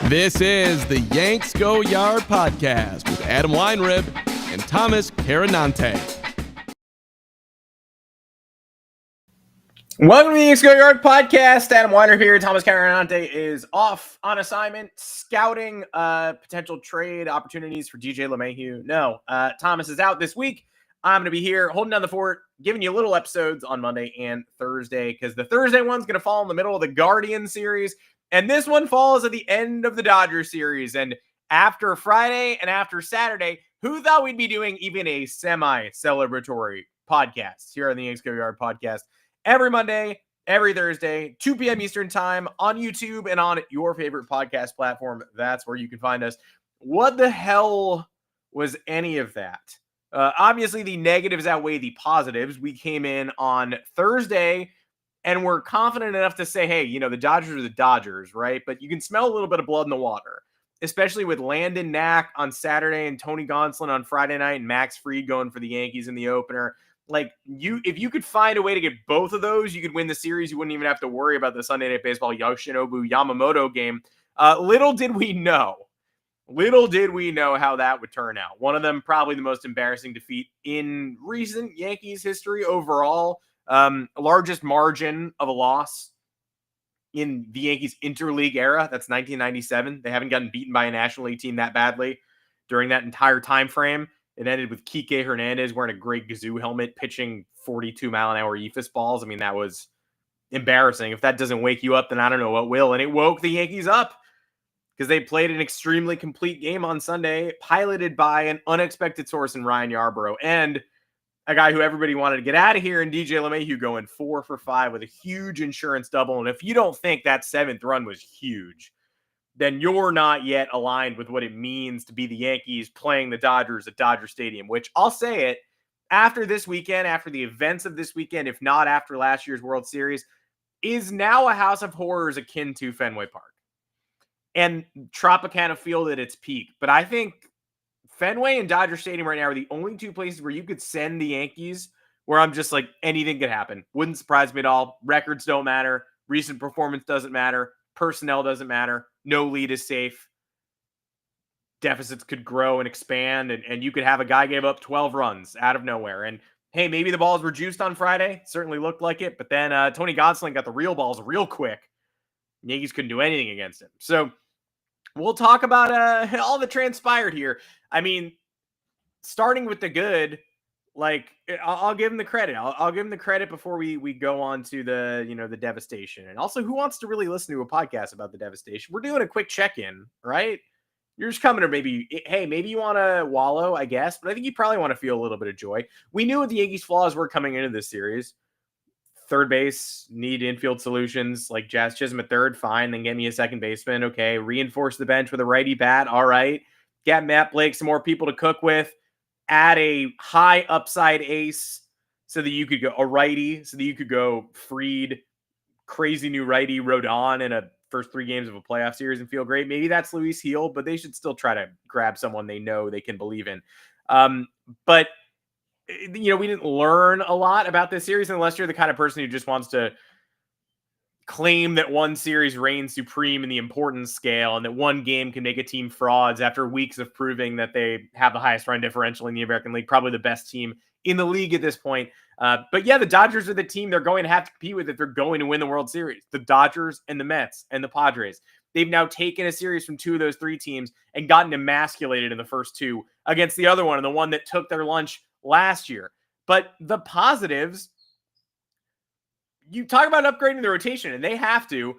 This is the Yanks Go Yard podcast with Adam Weinrib and Thomas Carinante. Welcome to the Yanks Go Yard podcast. Adam Weinrib here. Thomas Carinante is off on assignment, scouting potential trade opportunities for DJ LeMahieu. No, Thomas is out this week. I'm going to be here holding down the fort, giving you little episodes on Monday and Thursday, because the Thursday one's going to fall in the middle of the Guardian series, and this one falls at the end of the Dodgers series. And after Friday and after Saturday, who thought we'd be doing even a semi-celebratory podcast here on the Yanks Go Yard podcast? Every Monday, every Thursday, 2 p.m. Eastern time on YouTube and on your favorite podcast platform. That's where you can find us. What the hell was any of that? Obviously, the negatives outweigh the positives. We came in on Thursday and we're confident enough to say, hey, the Dodgers are the Dodgers, right? But you can smell a little bit of blood in the water, especially with Landon Knack on Saturday and Tony Gonsolin on Friday night and Max Fried going for the Yankees in the opener. If you could find a way to get both of those, you could win the series. You wouldn't even have to worry about the Sunday Night Baseball Yoshinobu Yamamoto game. Little did we know how that would turn out. One of them probably the most embarrassing defeat in recent Yankees history overall. Largest margin of a loss in the Yankees interleague era. That's 1997. They haven't gotten beaten by a National League team that badly during that entire time frame. It ended with Kike Hernandez wearing a great Gazoo helmet, pitching 42-mile-an-hour eephus balls. I mean, that was embarrassing. If that doesn't wake you up, then I don't know what will. And it woke the Yankees up because they played an extremely complete game on Sunday, piloted by an unexpected source in Ryan Yarbrough and a guy who everybody wanted to get out of here, and DJ LeMahieu going 4 for 5 with a huge insurance double. And if you don't think that 7th run was huge, then you're not yet aligned with what it means to be the Yankees playing the Dodgers at Doster Stadium, which I'll say it, after this weekend, after the events of this weekend, if not after last year's World Series, is now a house of horrors akin to Fenway Park and Tropicana Field at its peak. But I think Fenway and Dodger Stadium right now are the only two places where you could send the Yankees where I'm just like, anything could happen. Wouldn't surprise me at all. Records don't matter. Recent performance doesn't matter. Personnel doesn't matter. No lead is safe. Deficits could grow and expand, and you could have a guy gave up 12 runs out of nowhere. And hey, maybe the balls were juiced on Friday. Certainly looked like it. But then Tony Gonsolin got the real balls real quick. Yankees couldn't do anything against him. So we'll talk about all that transpired here. I mean, starting with the good, I'll give him the credit. I'll give him the credit before we go on to the devastation. And also, who wants to really listen to a podcast about the devastation? We're doing a quick check-in, right? You're just coming to maybe you want to wallow, I guess, but I think you probably want to feel a little bit of joy. We knew what the Yankees' flaws were coming into this series. Third base, need infield solutions like Jazz Chisholm at third, fine. Then get me a second baseman, okay. Reinforce the bench with a righty bat, all right. Get Matt Blake some more people to cook with. Add a high upside ace so that you could go a righty, so that you could go Fried, crazy new righty, Rodon in a first 3 games of a playoff series and feel great. Maybe that's Luis Heel, but they should still try to grab someone they know they can believe in. But we didn't learn a lot about this series unless you're the kind of person who just wants to claim that one series reigns supreme in the importance scale and that one game can make a team frauds after weeks of proving that they have the highest run differential in the American League, probably the best team in the league at this point. But yeah, the Dodgers are the team they're going to have to compete with if they're going to win the World Series. The Dodgers and the Mets and the Padres. They've now taken a series from 2 of those 3 teams and gotten emasculated in the first 2 against the other one and the one that took their lunch last year. But the positives, you talk about upgrading the rotation, and they have to.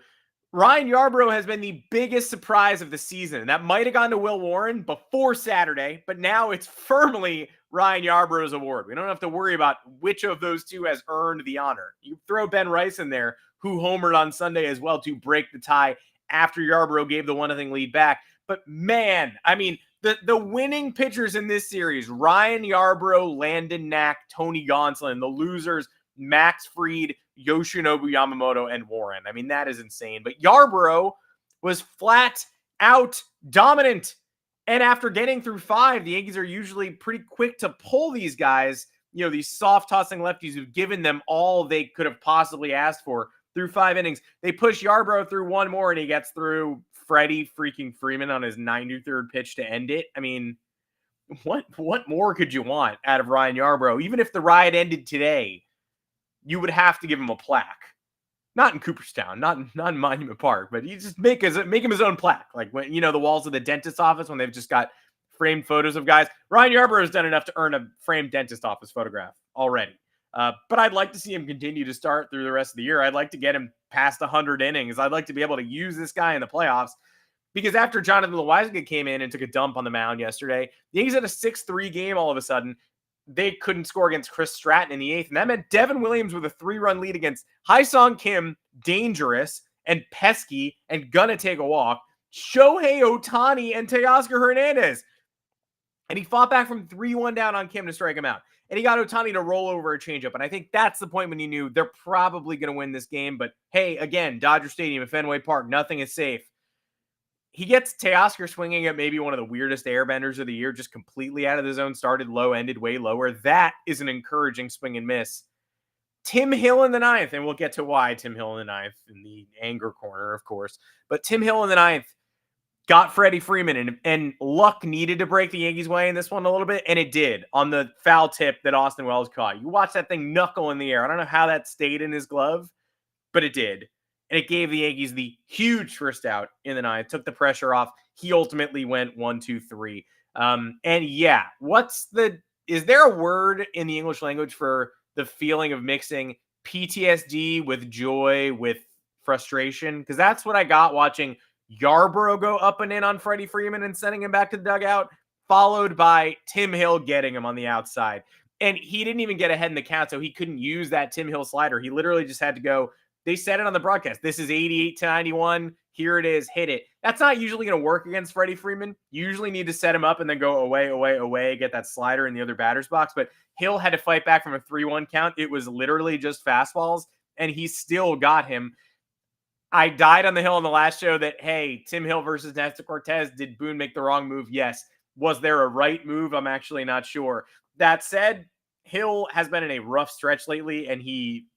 Ryan Yarbrough has been the biggest surprise of the season. And that might have gone to Will Warren before Saturday, but now it's firmly Ryan Yarbrough's award. We don't have to worry about which of those 2 has earned the honor. You throw Ben Rice in there, who homered on Sunday as well to break the tie after Yarbrough gave the 1-0 lead back. But man, I mean, the winning pitchers in this series, Ryan Yarbrough, Landon Knack, Tony Gonsolin, the losers, Max Fried, Yoshinobu Yamamoto, and Warren. I mean, that is insane. But Yarbrough was flat out dominant. And after getting through 5, the Yankees are usually pretty quick to pull these guys, these soft tossing lefties who've given them all they could have possibly asked for through 5 innings. They push Yarbrough through one more, and he gets through Freddie freaking Freeman on his 93rd pitch to end it. I mean, what more could you want out of Ryan Yarbrough? Even if the ride ended today, you would have to give him a plaque. Not in Cooperstown, not in Monument Park, but you just make him his own plaque. Like when, the walls of the dentist's office when they've just got framed photos of guys. Ryan Yarbrough has done enough to earn a framed dentist office photograph already. But I'd like to see him continue to start through the rest of the year. I'd like to get him past 100 innings. I'd like to be able to use this guy in the playoffs. Because after Jonathan Loaisiga came in and took a dump on the mound yesterday, the Yankees had a 6-3 game all of a sudden. They couldn't score against Chris Stratton in the 8th. And that meant Devin Williams with a 3-run lead against Hyesung Kim, dangerous and pesky and gonna take a walk, Shohei Ohtani and Teoscar Hernandez. And he fought back from 3-1 down on Kim to strike him out. And he got Ohtani to roll over a changeup. And I think that's the point when you knew they're probably going to win this game. But hey, again, Dodger Stadium at Fenway Park, nothing is safe. He gets Teoscar swinging at maybe one of the weirdest airbenders of the year, just completely out of the zone, started low, ended way lower. That is an encouraging swing and miss. Tim Hill in the 9th, and we'll get to why Tim Hill in the 9th in the anger corner, of course. But Tim Hill in the 9th got Freddie Freeman, and luck needed to break the Yankees' way in this one a little bit, and it did on the foul tip that Austin Wells caught. You watch that thing knuckle in the air. I don't know how that stayed in his glove, but it did. And it gave the Yankees the huge first out in the 9th, took the pressure off. He ultimately went 1-2-3. And yeah, is there a word in the English language for the feeling of mixing PTSD with joy, with frustration? Because that's what I got watching Yarbrough go up and in on Freddie Freeman and sending him back to the dugout, followed by Tim Hill getting him on the outside. And he didn't even get ahead in the count, so he couldn't use that Tim Hill slider. He literally just had to go. They said it on the broadcast. This is 88-91. Here it is. Hit it. That's not usually going to work against Freddie Freeman. You usually need to set him up and then go away, get that slider in the other batter's box. But Hill had to fight back from a 3-1 count. It was literally just fastballs, and he still got him. I died on the hill on the last show that, hey, Tim Hill versus Nestor Cortez. Did Boone make the wrong move? Yes. Was there a right move? I'm actually not sure. That said, Hill has been in a rough stretch lately, and he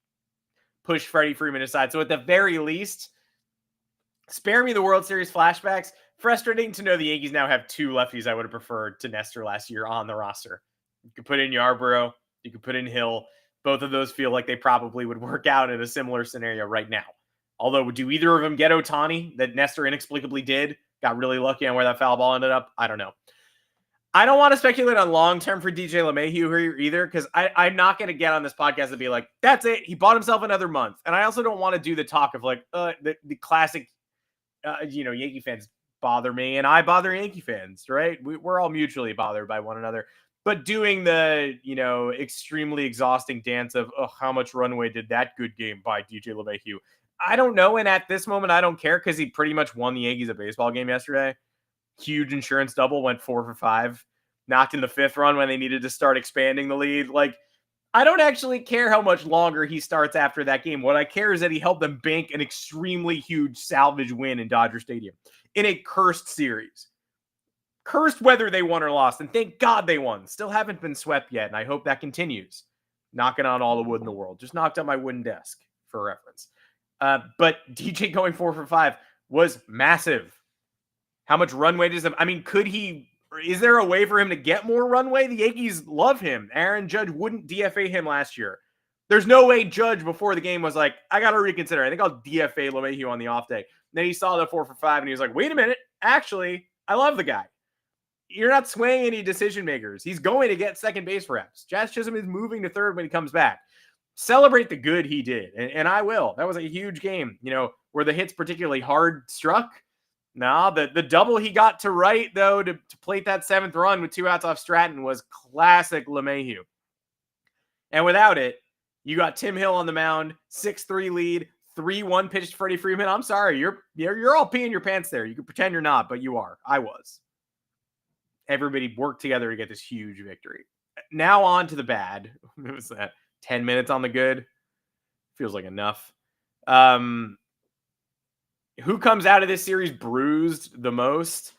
pushed Freddie Freeman aside. So at the very least, spare me the World Series flashbacks. Frustrating to know the Yankees now have 2 lefties I would have preferred to Nestor last year on the roster. You could put in Yarbrough. You could put in Hill. Both of those feel like they probably would work out in a similar scenario right now. Although, do either of them get Ohtani that Nestor inexplicably did? Got really lucky on where that foul ball ended up? I don't know. I don't want to speculate on long-term for DJ LeMahieu here either, because I'm not going to get on this podcast and be like, that's it. He bought himself another month. And I also don't want to do the talk of like the classic, Yankee fans bother me and I bother Yankee fans, right? We're all mutually bothered by one another. But doing the, extremely exhausting dance of how much runway did that good game by DJ LeMahieu? I don't know. And at this moment, I don't care because he pretty much won the Yankees a baseball game yesterday. Huge insurance double, went 4 for 5, knocked in the 5th run when they needed to start expanding the lead. Like, I don't actually care how much longer he starts after that game. What I care is that he helped them bank an extremely huge salvage win in Dodger Stadium in a cursed series. Cursed whether they won or lost, and thank God they won. Still haven't been swept yet, and I hope that continues. Knocking on all the wood in the world. Just knocked on my wooden desk for reference. But DJ going 4 for 5 was massive. How much runway does him? I mean, is there a way for him to get more runway? The Yankees love him. Aaron Judge wouldn't DFA him last year. There's no way Judge before the game was like, I got to reconsider. I think I'll DFA LeMahieu on the off day. And then he saw the 4 for 5 and he was like, wait a minute. Actually, I love the guy. You're not swaying any decision makers. He's going to get second base reps. Jazz Chisholm is moving to third when he comes back. Celebrate the good he did. And I will. That was a huge game, where the hits particularly hard struck. No, the double he got to right, though, to plate that 7th run with 2 outs off Stratton was classic LeMahieu. And without it, you got Tim Hill on the mound, 6-3 lead, 3-1 pitch to Freddie Freeman. I'm sorry, you're all peeing your pants there. You can pretend you're not, but you are. I was. Everybody worked together to get this huge victory. Now on to the bad. It was 10 minutes on the good. Feels like enough. Who comes out of this series bruised the most?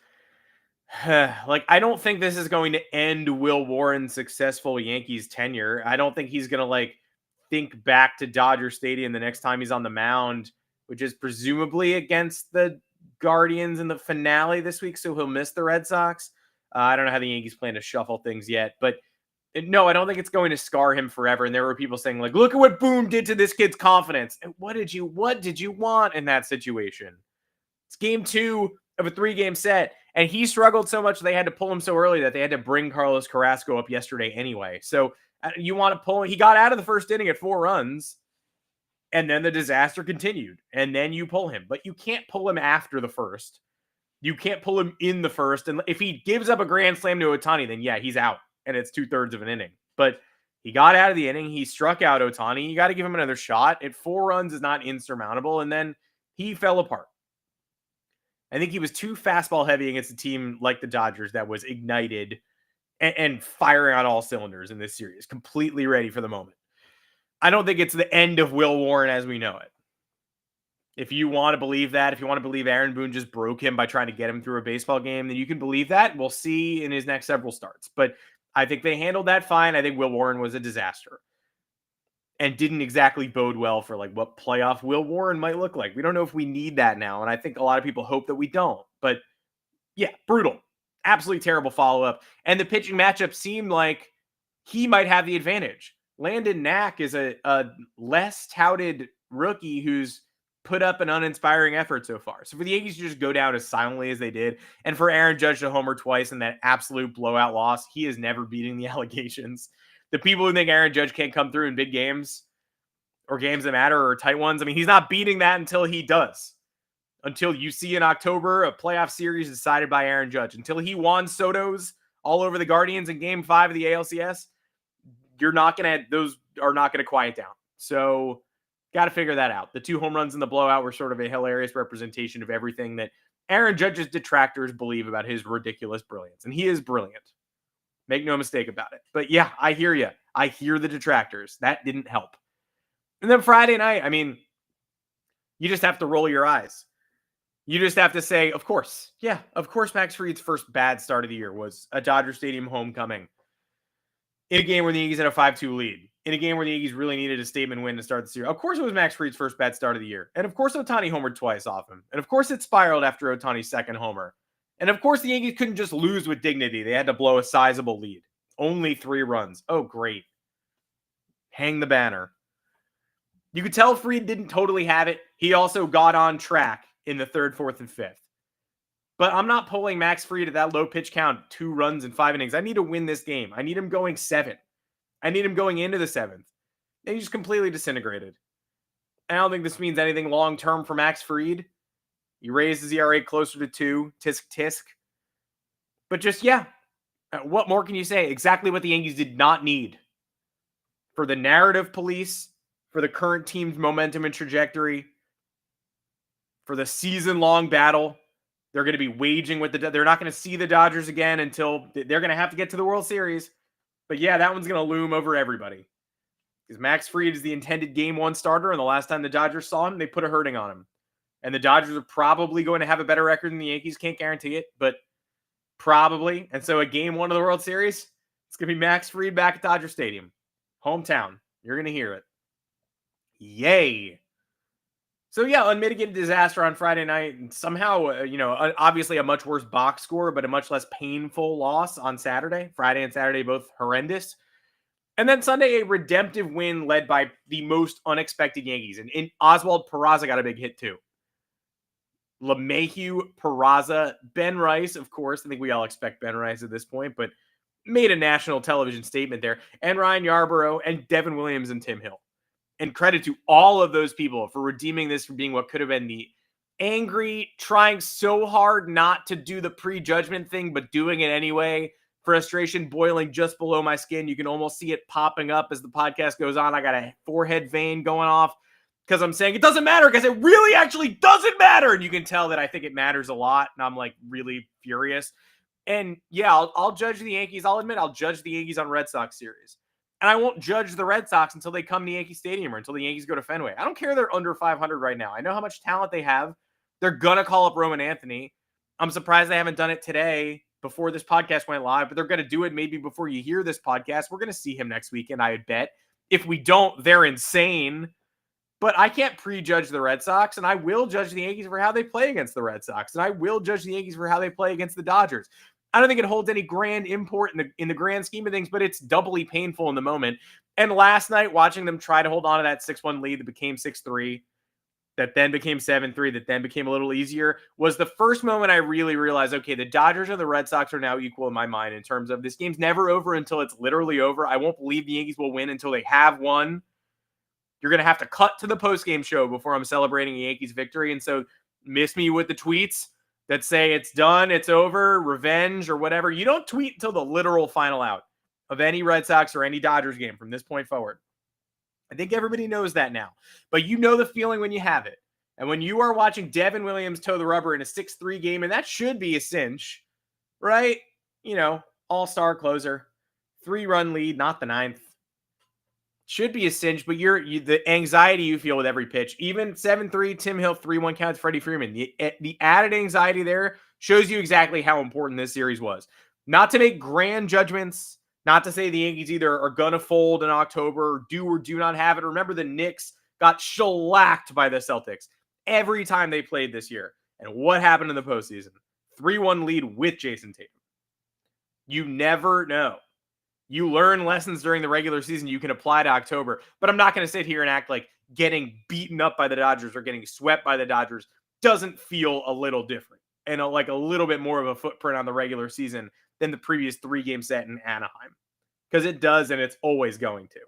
I don't think this is going to end Will Warren's successful Yankees tenure. I don't think he's going to think back to Dodger Stadium the next time he's on the mound, which is presumably against the Guardians in the finale this week, so he'll miss the Red Sox. I don't know how the Yankees plan to shuffle things yet, but no, I don't think it's going to scar him forever. And there were people saying, like, look at what Boone did to this kid's confidence. And what did you want in that situation? It's game 2 of a 3-game set, and he struggled so much they had to pull him so early that they had to bring Carlos Carrasco up yesterday anyway. So you want to pull him. He got out of the first inning at 4 runs, and then the disaster continued, and then you pull him. But you can't pull him after the first. You can't pull him in the first. And if he gives up a grand slam to Ohtani, then yeah, he's out. And it's 2/3 of an inning. But he got out of the inning. He struck out Ohtani. You got to give him another shot. At 4 runs is not insurmountable. And then he fell apart. I think he was too fastball heavy against a team like the Dodgers that was ignited and firing on all cylinders in this series. Completely ready for the moment. I don't think it's the end of Will Warren as we know it. If you want to believe that, if you want to believe Aaron Boone just broke him by trying to get him through a baseball game, then you can believe that. We'll see in his next several starts. But I think they handled that fine. I think Will Warren was a disaster and didn't exactly bode well for like what playoff Will Warren might look like. We don't know if we need that now. And I think a lot of people hope that we don't. But yeah, brutal. Absolutely terrible follow-up. And the pitching matchup seemed like he might have the advantage. Landon Knack is a less touted rookie who's put up an uninspiring effort so far. So for the Yankees to just go down as silently as they did, and for Aaron Judge to homer twice in that absolute blowout loss, he is never beating the allegations. The people who think Aaron Judge can't come through in big games or games that matter or tight ones, I mean, he's not beating that until he does. Until you see in October a playoff series decided by Aaron Judge. Until he won Soto's all over the Guardians in Game 5 of the ALCS, those are not going to quiet down. So got to figure that out. The 2 home runs in the blowout were sort of a hilarious representation of everything that Aaron Judge's detractors believe about his ridiculous brilliance. And he is brilliant. Make no mistake about it. But yeah, I hear you. I hear the detractors. That didn't help. And then Friday night, I mean, you just have to roll your eyes. You just have to say, of course. Yeah, of course Max Fried's first bad start of the year was a Dodger Stadium homecoming in a game where the Yankees had a 5-2 lead. In a game where the Yankees really needed a statement win to start the series. Of course it was Max Fried's first bad start of the year. And of course Ohtani homered twice off him. And of course it spiraled after Ohtani's second homer. And of course the Yankees couldn't just lose with dignity. They had to blow a sizable lead. Only 3 runs. Oh, great. Hang the banner. You could tell Fried didn't totally have it. He also got on track in the 3rd, 4th, and 5th. But I'm not pulling Max Fried at that low pitch count, 2 runs in 5 innings. I need to win this game. I need him going 7. I need him going into the 7th. And he just completely disintegrated. I don't think this means anything long-term for Max Fried. He raised his ERA closer to 2. Tisk, tisk. But just, yeah. What more can you say? Exactly what the Yankees did not need. For the narrative police, for the current team's momentum and trajectory, for the season-long battle they're going to be waging with they're not going to see the Dodgers again until they're going to have to get to the World Series. But yeah, that one's going to loom over everybody. Because Max Fried is the intended Game 1 starter, and the last time the Dodgers saw him, they put a hurting on him. And the Dodgers are probably going to have a better record than the Yankees. Can't guarantee it, but probably. And so at Game 1 of the World Series, it's going to be Max Fried back at Dodger Stadium. Hometown. You're going to hear it. Yay. So yeah, unmitigated disaster on Friday night. And somehow, obviously a much worse box score, but a much less painful loss on Saturday. Friday and Saturday, both horrendous. And then Sunday, a redemptive win led by the most unexpected Yankees. And Oswald Peraza got a big hit too. LeMahieu, Peraza, Ben Rice, of course. I think we all expect Ben Rice at this point, but made a national television statement there. And Ryan Yarborough and Devin Williams and Tim Hill. And credit to all of those people for redeeming this from being what could have been the angry, trying so hard not to do the prejudgment thing, but doing it anyway. Frustration boiling just below my skin. You can almost see it popping up as the podcast goes on. I got a forehead vein going off because I'm saying it doesn't matter because it really actually doesn't matter. And you can tell that I think it matters a lot. And I'm like really furious. And yeah, I'll judge the Yankees. I'll admit I'll judge the Yankees on Red Sox series. And I won't judge the Red Sox until they come to Yankee Stadium or until the Yankees go to Fenway. I don't care they're under 500 right now. I know how much talent they have. They're going to call up Roman Anthony. I'm surprised they haven't done it today before this podcast went live, but they're going to do it maybe before you hear this podcast. We're going to see him next weekend, I would bet. If we don't, they're insane. But I can't prejudge the Red Sox, and I will judge the Yankees for how they play against the Red Sox, and I will judge the Yankees for how they play against the Dodgers. I don't think it holds any grand import in the grand scheme of things, but it's doubly painful in the moment. And last night, watching them try to hold on to that 6-1 lead that became 6-3, that then became 7-3, that then became a little easier, was the first moment I really realized, okay, the Dodgers and the Red Sox are now equal in my mind in terms of this game's never over until it's literally over. I won't believe the Yankees will win until they have won. You're going to have to cut to the post-game show before I'm celebrating a Yankees victory. And so miss me with the tweets that say it's done, it's over, revenge, or whatever. You don't tweet until the literal final out of any Red Sox or any Dodgers game from this point forward. I think everybody knows that now. But you know the feeling when you have it. And when you are watching Devin Williams toe the rubber in a 6-3 game, and that should be a cinch, right? You know, all-star closer, 3-run lead, not the 9th. Should be a cinch, but the anxiety you feel with every pitch, even 7-3, Tim Hill, 3-1 counts, Freddie Freeman. The added anxiety there shows you exactly how important this series was. Not to make grand judgments, not to say the Yankees either are going to fold in October, or do not have it. Remember, the Knicks got shellacked by the Celtics every time they played this year. And what happened in the postseason? 3-1 lead with Jasson Tatum. You never know. You learn lessons during the regular season you can apply to October. But I'm not going to sit here and act like getting beaten up by the Dodgers or getting swept by the Dodgers doesn't feel a little different and like a little bit more of a footprint on the regular season than the previous 3-game set in Anaheim. Because it does, and it's always going to.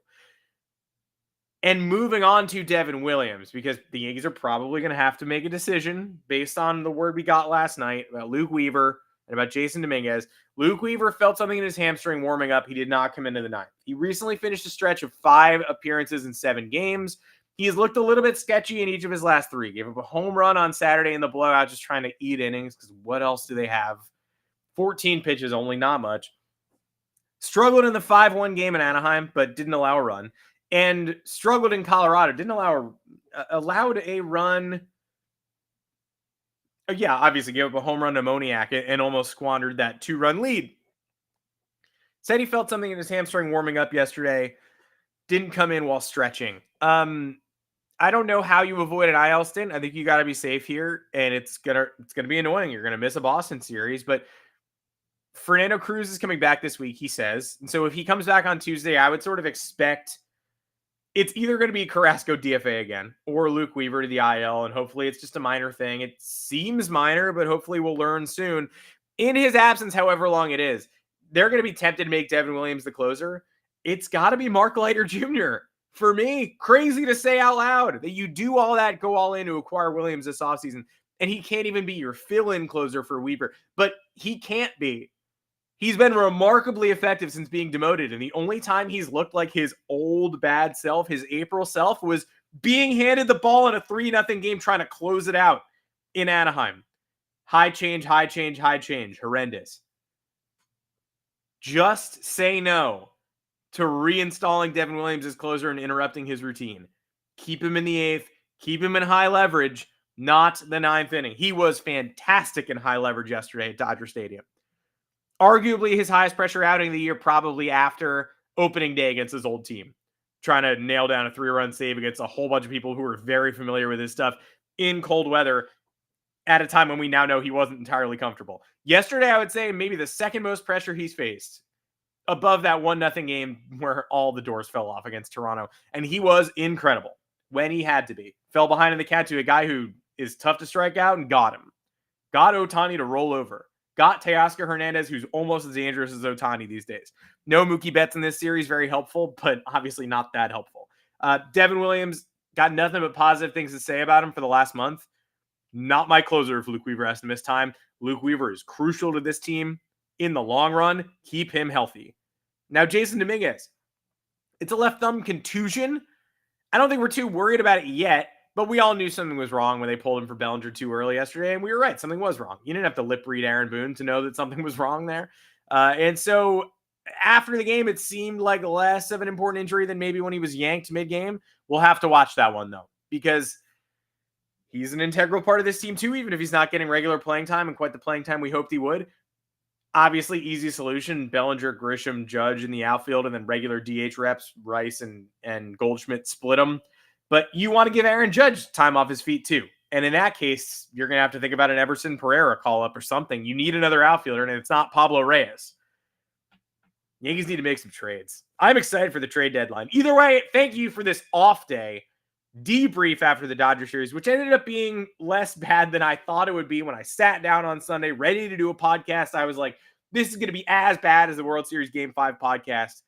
And moving on to Devin Williams, because the Yankees are probably going to have to make a decision based on the word we got last night about Luke Weaver and about Jasson Domínguez. Luke Weaver felt something in his hamstring warming up. He did not come into the 9th. He recently finished a stretch of 5 appearances in 7 games. He has looked a little bit sketchy in each of his last 3. Gave up a home run on Saturday in the blowout, just trying to eat innings, because what else do they have? 14 pitches, only, not much. Struggled in the 5-1 game in Anaheim, but didn't allow a run. And struggled in Colorado. Didn't allowed a run. Yeah, obviously gave up a home run to Moniak and almost squandered that 2-run lead. Said he felt something in his hamstring warming up yesterday. Didn't come in while stretching. I don't know how you avoid an IL stint. I think you got to be safe here, and it's gonna be annoying. You're gonna miss a Boston series, but Fernando Cruz is coming back this week, he says. And so if he comes back on Tuesday, I would sort of expect it's either going to be Carrasco DFA again or Luke Weaver to the IL, and hopefully it's just a minor thing. It seems minor, but hopefully we'll learn soon. In his absence, however long it is, they're going to be tempted to make Devin Williams the closer. It's got to be Mark Leiter Jr. For me, crazy to say out loud that you do all that, go all in to acquire Williams this offseason, and he can't even be your fill-in closer for Weaver. But he can't be. He's been remarkably effective since being demoted, and the only time he's looked like his old bad self, his April self, was being handed the ball in a 3-0 game trying to close it out in Anaheim. High change. Horrendous. Just say no to reinstalling Devin Williams as closer and interrupting his routine. Keep him in the 8th. Keep him in high leverage, not the 9th inning. He was fantastic in high leverage yesterday at Doster Stadium. Arguably his highest pressure outing of the year, probably after opening day against his old team. Trying to nail down a 3-run save against a whole bunch of people who are very familiar with his stuff in cold weather at a time when we now know he wasn't entirely comfortable. Yesterday, I would say maybe the second most pressure he's faced, above that 1-0 game where all the doors fell off against Toronto. And he was incredible when he had to be. Fell behind in the count to a guy who is tough to strike out and got him. Got Ohtani to roll over. Got Teoscar Hernandez, who's almost as dangerous as Ohtani these days. No Mookie Betts in this series, very helpful, but obviously not that helpful. Devin Williams, got nothing but positive things to say about him for the last month. Not my closer if Luke Weaver has to miss time. Luke Weaver is crucial to this team in the long run. Keep him healthy. Now, Jasson Domínguez. It's a left thumb contusion. I don't think we're too worried about it yet. But we all knew something was wrong when they pulled him for Bellinger too early yesterday, and we were right. Something was wrong. You didn't have to lip read Aaron Boone to know that something was wrong there. And so after the game, it seemed like less of an important injury than maybe when he was yanked mid-game. We'll have to watch that one, though, because he's an integral part of this team too, even if he's not getting regular playing time and quite the playing time we hoped he would. obviously easy solution. Bellinger, Grisham, Judge in the outfield, and then regular DH reps, Rice and Goldschmidt split them. But you want to give Aaron Judge time off his feet too. And in that case, you're going to have to think about an Everson Pereira call-up or something. You need another outfielder, and it's not Pablo Reyes. Yankees need to make some trades. I'm excited for the trade deadline. Either way, thank you for this off day debrief after the Dodgers series, which ended up being less bad than I thought it would be. When I sat down on Sunday ready to do a podcast, I was like, this is going to be as bad as the World Series Game 5 podcast.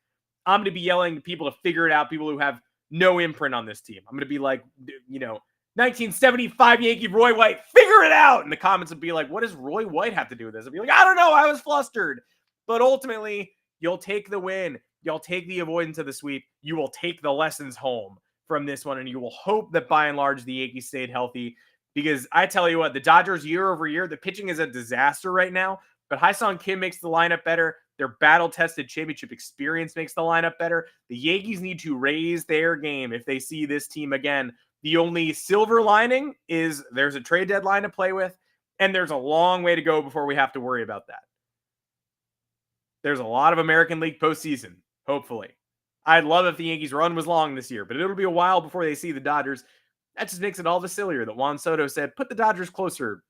I'm going to be yelling to people to figure it out, people who have no imprint on this team. I'm going to be like, 1975 Yankee Roy White, figure it out. And the comments would be like, what does Roy White have to do with this? I'd be like, I don't know. I was flustered. But ultimately, you'll take the win. You'll take the avoidance of the sweep. You will take the lessons home from this one, and you will hope that by and large the Yankees stayed healthy, because I tell you what, the Dodgers year over year, the pitching is a disaster right now, but Ha-Seong Kim makes the lineup better. Their battle-tested championship experience makes the lineup better. The Yankees need to raise their game if they see this team again. The only silver lining is there's a trade deadline to play with, and there's a long way to go before we have to worry about that. There's a lot of American League postseason, hopefully. I'd love if the Yankees' run was long this year, but it'll be a while before they see the Dodgers. That just makes it all the sillier that Juan Soto said, put the Dodgers closer,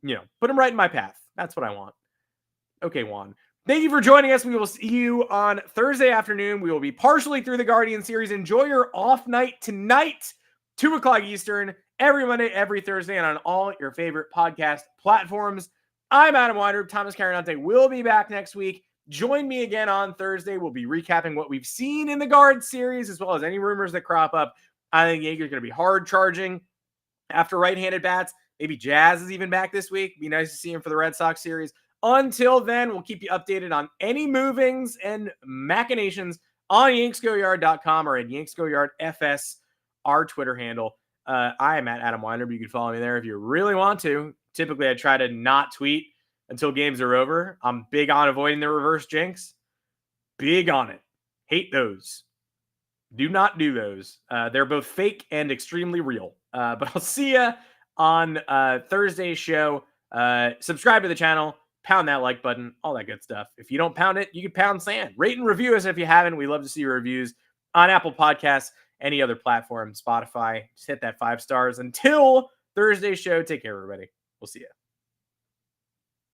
put them right in my path. That's what I want. Okay, Juan. Thank you for joining us. We will see you on Thursday afternoon. We will be partially through the Guardian series. Enjoy your off night tonight, 2 o'clock Eastern, every Monday, every Thursday, and on all your favorite podcast platforms. I'm Adam Weinrib. Thomas Carinante will be back next week. Join me again on Thursday. We'll be recapping what we've seen in the Guard series, as well as any rumors that crop up. I think Yankees are going to be hard charging after right-handed bats. Maybe Jazz is even back this week. Be nice to see him for the Red Sox series. Until then, we'll keep you updated on any movings and machinations on yanksgoyard.com or at Yanks Go Yard FS, our Twitter handle. I am at Adam Weinrib. You can follow me there if you really want to. Typically, I try to not tweet until games are over. I'm big on avoiding the reverse jinx. Big on it. Hate those. Do not do those. They're both fake and extremely real. But I'll see you on Thursday's show. Subscribe to the channel. Pound that like button. All that good stuff. If you don't pound it, you can pound sand. Rate and review us if you haven't. We love to see your reviews on Apple Podcasts, any other platform, Spotify. Just hit that 5 stars. Until Thursday's show, take care, everybody. We'll see you.